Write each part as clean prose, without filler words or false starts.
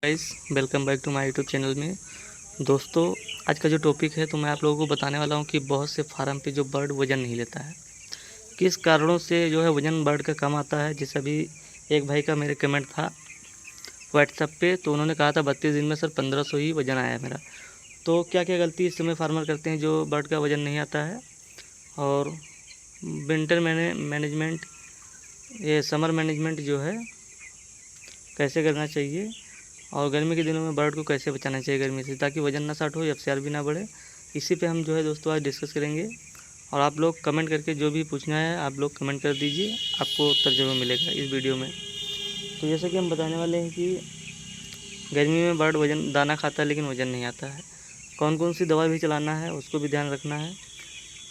Guys, welcome back to my YouTube channel में। दोस्तों, आज का जो टॉपिक है तो मैं आप लोगों को बताने वाला हूं कि बहुत से फार्म पे जो बर्ड वज़न नहीं लेता है, किस कारणों से जो है वज़न बर्ड का कम आता है। जैसे अभी एक भाई का मेरे कमेंट था व्हाट्सएप पे, तो उन्होंने कहा था 32 दिन में सर 1500 ही वज़न आया है मेरा। तो क्या क्या गलती इस समय फार्मर करते हैं जो बर्ड का वज़न नहीं आता है, और विंटर मैनेजमेंट, ये समर मैनेजमेंट जो है कैसे करना चाहिए, और गर्मी के दिनों में बर्ड को कैसे बचाना चाहिए गर्मी से, ताकि वज़न ना शॉर्ट हो, एफसीआर भी ना बढ़े। इसी पे हम जो है दोस्तों आज डिस्कस करेंगे। और आप लोग कमेंट करके जो भी पूछना है आप लोग कमेंट कर दीजिए, आपको उत्तर जरूर मिलेगा इस वीडियो में। तो जैसा कि हम बताने वाले हैं कि गर्मी में बर्ड वज़न दाना खाता है लेकिन वज़न नहीं आता है, कौन कौन सी दवा भी चलाना है उसको भी ध्यान रखना है।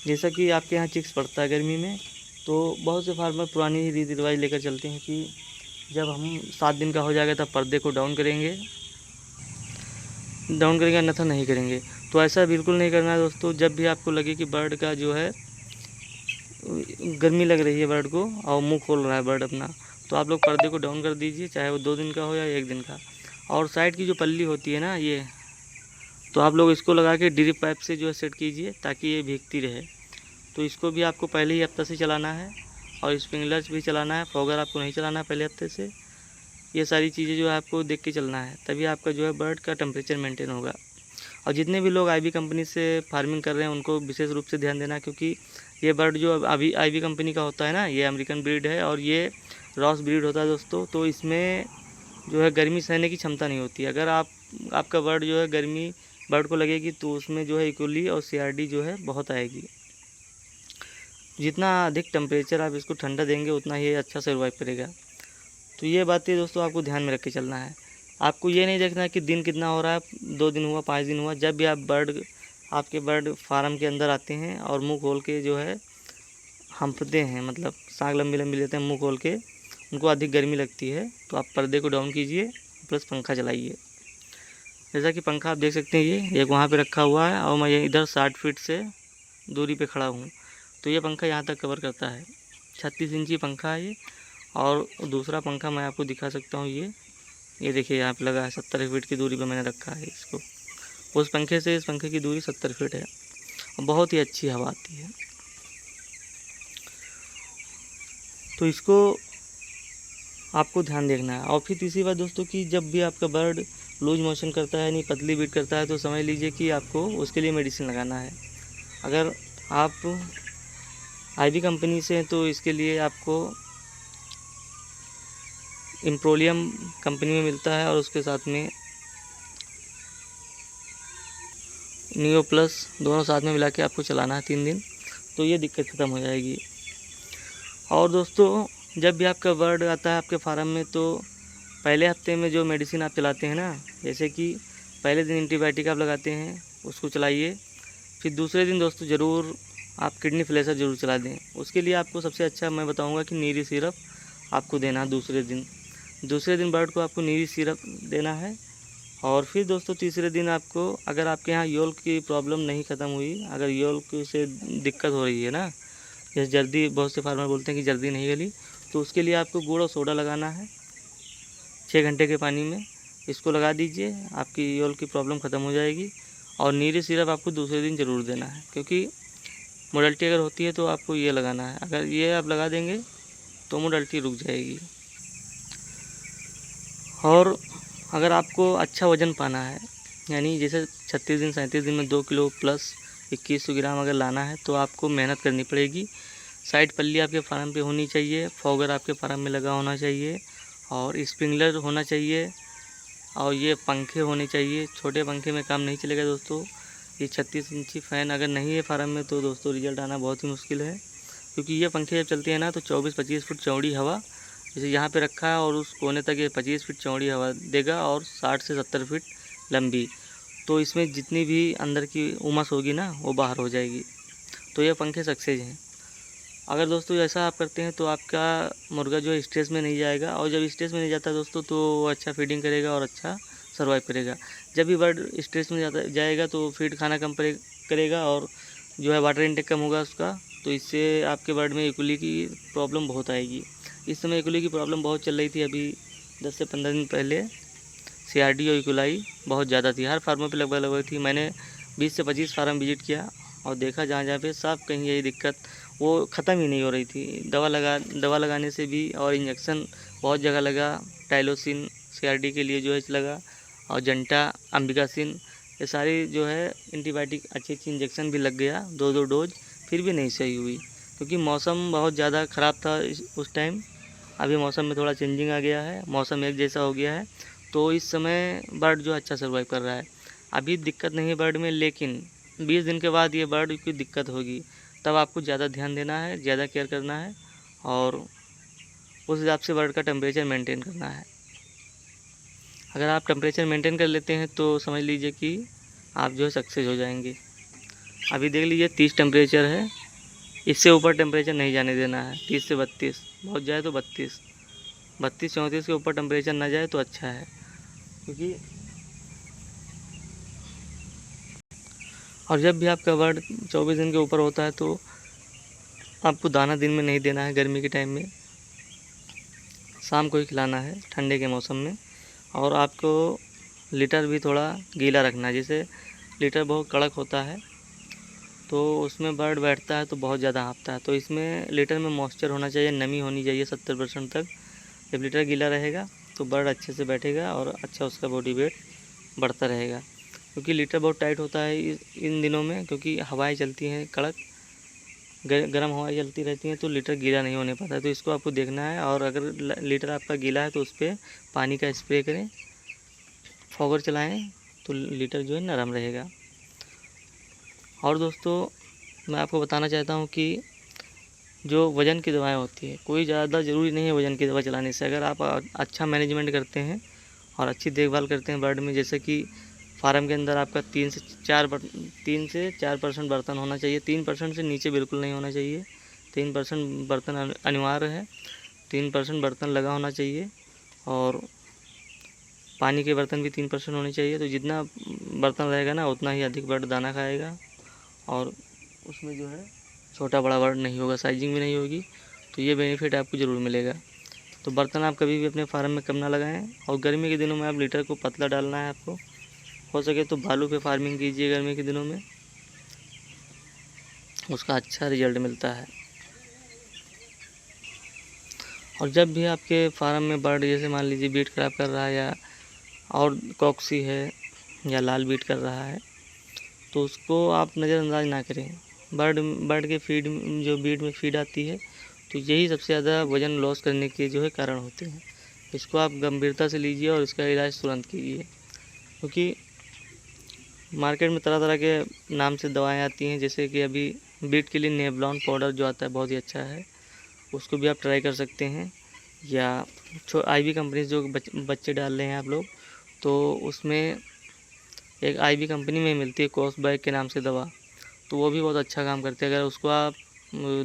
जैसा कि आपके यहाँ चिक्स पड़ता है गर्मी में, तो बहुत से फार्मर पुरानी ही रीति रिवाज लेकर चलते हैं कि जब हम 7 दिन का हो जाएगा तब पर्दे को डाउन करेंगे अन्यथा नहीं करेंगे। तो ऐसा बिल्कुल नहीं करना है दोस्तों। जब भी आपको लगे कि बर्ड का जो है गर्मी लग रही है बर्ड को और मुंह खोल रहा है बर्ड अपना, तो आप लोग पर्दे को डाउन कर दीजिए, चाहे वो 2 दिन का हो या 1 दिन का। और साइड की जो पल्ली होती है ना, ये तो आप लोग इसको लगा के ड्रिप पाइप से जो है सेट कीजिए ताकि ये भीगती रहे। तो इसको भी आपको पहले ही हफ्ते से चलाना है, और स्प्रिंकलर्स भी चलाना है, फॉगर आपको नहीं चलाना है पहले हफ्ते से। ये सारी चीज़ें जो है आपको देख के चलना है, तभी आपका जो है बर्ड का टेम्परेचर मेंटेन होगा। और जितने भी लोग आईवी कंपनी से फार्मिंग कर रहे हैं उनको विशेष रूप से ध्यान देना, क्योंकि ये बर्ड जो अभी आईवी कंपनी का होता है ना, ये अमेरिकन ब्रीड है और ये रॉस ब्रीड होता है दोस्तों। तो इसमें जो है गर्मी सहने की क्षमता नहीं होती। अगर आपका बर्ड जो है गर्मी बर्ड को लगेगी तो उसमें जो है इकोली और सीआरडी जो है बहुत आएगी। जितना अधिक टेम्परेचर आप इसको ठंडा देंगे उतना ही अच्छा सर्वाइव करेगा। तो ये बातें दोस्तों आपको ध्यान में रख के चलना है। आपको ये नहीं देखना है कि दिन कितना हो रहा है, 2 दिन हुआ, 5 दिन हुआ। जब भी आपके बर्ड फार्म के अंदर आते हैं और मुंह खोल के जो है हंफते हैं, मतलब सांग लंबी लंबी लेते हैं मुंह खोल के, उनको अधिक गर्मी लगती है, तो आप पर्दे को डाउन कीजिए प्लस पंखा चलाइए। जैसा कि पंखा आप देख सकते हैं, ये एक वहाँ पे रखा हुआ है और मैं ये इधर 60 फीट से दूरी पे खड़ा हूँ। तो ये पंखा यहाँ तक कवर करता है। 36 इंची पंखा है ये। और दूसरा पंखा मैं आपको दिखा सकता हूँ, ये देखिए यहाँ पे लगा है। 70 फीट की दूरी पे मैंने रखा है इसको। उस पंखे से इस पंखे की दूरी 70 फीट है और बहुत ही अच्छी हवा आती है। तो इसको आपको ध्यान देखना है। और फिर तीसरी बात दोस्तों कि जब भी आपका बर्ड लूज मोशन करता है, यानी पतली बीट करता है, तो समझ लीजिए कि आपको उसके लिए मेडिसिन लगाना है। अगर आप आईवी कंपनी से हैं तो इसके लिए आपको इम्प्रोलियम कंपनी में मिलता है और उसके साथ में नियो प्लस, दोनों साथ में मिला के आपको चलाना है 3 दिन, तो ये दिक्कत ख़त्म हो जाएगी। और दोस्तों, जब भी आपका बर्ड आता है आपके फार्म में, तो पहले हफ्ते में जो मेडिसिन आप चलाते हैं ना, जैसे कि पहले दिन एंटीबायोटिक आप लगाते हैं उसको चलाइए। फिर दूसरे दिन दोस्तों ज़रूर आप किडनी फ्लेशर ज़रूर चला दें। उसके लिए आपको सबसे अच्छा मैं बताऊंगा कि नीरी सिरप आपको देना दूसरे दिन बर्ड को आपको नीरी सिरप देना है। और फिर दोस्तों तीसरे दिन आपको, अगर आपके यहाँ योल्क की प्रॉब्लम नहीं ख़त्म हुई, अगर योल्क से दिक्कत हो रही है ना, जैसे जर्दी, बहुत से फार्मर बोलते हैं कि जर्दी नहीं गली, तो उसके लिए आपको गुड़ और सोडा लगाना है 6 घंटे के पानी में। इसको लगा दीजिए, आपकी योल्क की प्रॉब्लम ख़त्म हो जाएगी। और नीरी सिरप आपको दूसरे दिन ज़रूर देना है, क्योंकि मोडल्टी अगर होती है तो आपको ये लगाना है। अगर ये आप लगा देंगे तो मोडल्टी रुक जाएगी। और अगर आपको अच्छा वज़न पाना है, यानी जैसे 36 दिन 37 दिन में 2 किलो प्लस 2100 ग्राम अगर लाना है, तो आपको मेहनत करनी पड़ेगी। साइड पल्ली आपके फार्म पे होनी चाहिए, फॉगर आपके फार्म में लगा होना चाहिए, और स्प्रिंकलर होना चाहिए, और ये पंखे होने चाहिए। छोटे पंखे में काम नहीं चलेगा दोस्तों। ये 36 इंची फ़ैन अगर नहीं है फार्म में तो दोस्तों रिजल्ट आना बहुत ही मुश्किल है, क्योंकि ये पंखे जब चलते हैं ना तो 24-25 फुट चौड़ी हवा, जैसे यहाँ पे रखा है और उस कोने तक ये 25 फीट चौड़ी हवा देगा और 60 से 70 फीट लंबी। तो इसमें जितनी भी अंदर की उमस होगी ना वो बाहर हो जाएगी। तो ये पंखे सक्सेस हैं। अगर दोस्तों ऐसा आप करते हैं तो आपका मुर्गा जो है स्ट्रेस में नहीं जाएगा, और जब स्ट्रेस में नहीं जाता दोस्तों तो वो अच्छा फीडिंग करेगा और अच्छा सर्वाइव करेगा। जब भी बर्ड स्ट्रेस में जाएगा तो फीड खाना कम करेगा और जो है वाटर इनटेक कम होगा उसका, तो इससे आपके बर्ड में इकोली की प्रॉब्लम बहुत आएगी। इस समय इकोली की प्रॉब्लम बहुत चल रही थी, अभी 10 से 15 दिन पहले CRD और इकोलाई बहुत ज़्यादा थी, हर फार्मों पे लगभग लगभग थी। मैंने 20 से 25 फार्म विजिट किया और देखा जहाँ पे सब कहीं यही दिक्कत, वो ख़त्म ही नहीं हो रही थी। दवा लगाने से भी और इंजेक्शन बहुत जगह लगा, टाइलोसिन CRD के लिए जो है लगा, और जंटा, अम्बिकासिन, ये सारी जो है एंटीबायोटिक अच्छी इंजेक्शन भी लग गया, 2-2 डोज, फिर भी नहीं सही हुई, क्योंकि मौसम बहुत ज़्यादा ख़राब था उस टाइम। अभी मौसम में थोड़ा चेंजिंग आ गया है, मौसम एक जैसा हो गया है, तो इस समय बर्ड जो अच्छा सर्वाइव कर रहा है। अभी दिक्कत नहीं है बर्ड में, लेकिन 20 दिन के बाद ये बर्ड की दिक्कत होगी, तब आपको ज़्यादा ध्यान देना है, ज़्यादा केयर करना है, और उस हिसाब से बर्ड का टेम्परेचर मेंटेन करना है। अगर आप टेम्परेचर मेंटेन कर लेते हैं तो समझ लीजिए कि आप जो है सक्सेस हो जाएंगे। अभी देख लीजिए 30 टेम्परेचर है, इससे ऊपर टेम्परेचर नहीं जाने देना है। 30 से 32, बहुत जाए तो 32, 32-34 के ऊपर टेम्परेचर ना जाए तो अच्छा है, क्योंकि और जब भी आपका बर्ड 24 दिन के ऊपर होता है तो आपको दाना दिन में नहीं देना है, गर्मी के टाइम में शाम को ही खिलाना है, ठंडे के मौसम में। और आपको लिटर भी थोड़ा गीला रखना है, जैसे लिटर बहुत कड़क होता है तो उसमें बर्ड बैठता है तो बहुत ज़्यादा हाँफता है, तो इसमें लिटर में मॉइस्चर होना चाहिए, नमी होनी चाहिए 70% तक। जब लिटर गीला रहेगा तो बर्ड अच्छे से बैठेगा और अच्छा उसका बॉडी वेट बढ़ता रहेगा, क्योंकि लिटर बहुत टाइट होता है इन दिनों में, क्योंकि हवाएं चलती हैं कड़क, गर्म हवाएं चलती रहती हैं, तो लिटर गीला नहीं होने पाता है। तो इसको आपको देखना है, और अगर लिटर आपका गीला है तो उस पर पानी का स्प्रे करें, फॉगर चलाएं, तो लिटर जो है नरम रहेगा। और दोस्तों, मैं आपको बताना चाहता हूँ कि जो वज़न की दवाएं होती है, कोई ज़्यादा ज़रूरी नहीं है वज़न की दवा चलाने से। अगर आप अच्छा मैनेजमेंट करते हैं और अच्छी देखभाल करते हैं बर्ड में, जैसे कि फार्म के अंदर आपका 3 से 4% बर्तन होना चाहिए, 3% से नीचे बिल्कुल नहीं होना चाहिए। 3% बर्तन अनिवार्य है, 3% बर्तन लगा होना चाहिए, और पानी के बर्तन भी 3% होने चाहिए। तो जितना बर्तन रहेगा ना, उतना ही अधिक बर्ड दाना खाएगा, और उसमें जो है छोटा बड़ा बर्ड नहीं होगा, साइजिंग भी नहीं होगी। तो ये बेनिफिट आपको ज़रूर मिलेगा। तो बर्तन आप कभी भी अपने फार्म में कम ना लगाएं, और गर्मी के दिनों में आप लीटर को पतला डालना है आपको। हो सके तो भालू पे फार्मिंग कीजिए गर्मी के दिनों में, उसका अच्छा रिजल्ट मिलता है। और जब भी आपके फार्म में बर्ड जैसे मान लीजिए बीट खराब कर रहा है, या और कॉक्सी है, या लाल बीट कर रहा है, तो उसको आप नज़रअंदाज ना करें। बर्ड के फीड, जो बीट में फीड आती है, तो यही सबसे ज़्यादा वज़न लॉस करने के जो है कारण होते हैं। इसको आप गंभीरता से लीजिए और इसका इलाज तुरंत कीजिए, क्योंकि मार्केट में तरह तरह के नाम से दवाएं आती हैं, जैसे कि अभी बीट के लिए नेवलॉन पाउडर जो आता है बहुत ही अच्छा है, उसको भी आप ट्राई कर सकते हैं। या IB कंपनी जो बच्चे डाल रहे हैं आप लोग, तो उसमें एक IB कंपनी में मिलती है कॉस्बैक के नाम से दवा, तो वो भी बहुत अच्छा काम करती है। अगर उसको आप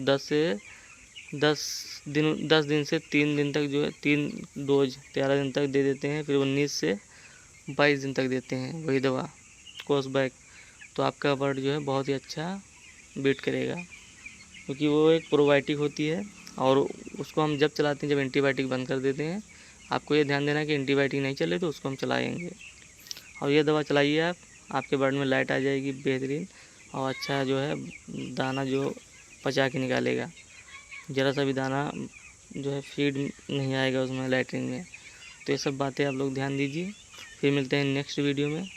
10 दिन से 3 दिन तक जो है 3 डोज 13 दिन तक दे देते हैं, फिर 19 से 22 दिन तक देते हैं वही दवा कॉस्बैक, तो आपका बर्ड जो है बहुत ही अच्छा बीट करेगा, क्योंकि वो एक प्रोबायोटिक होती है, और उसको हम जब चलाते हैं जब एंटीबायोटिक बंद कर देते हैं। आपको ये ध्यान देना कि एंटीबायोटिक नहीं चले तो उसको हम चलाएँगे, और ये दवा चलाइए आप, आपके बर्ड में लाइट आ जाएगी बेहतरीन, और अच्छा जो है दाना जो पचा के निकालेगा, ज़रा सा भी दाना जो है फीड नहीं आएगा उसमें लैट्रिन में। तो ये सब बातें आप लोग ध्यान दीजिए। फिर मिलते हैं नेक्स्ट वीडियो में।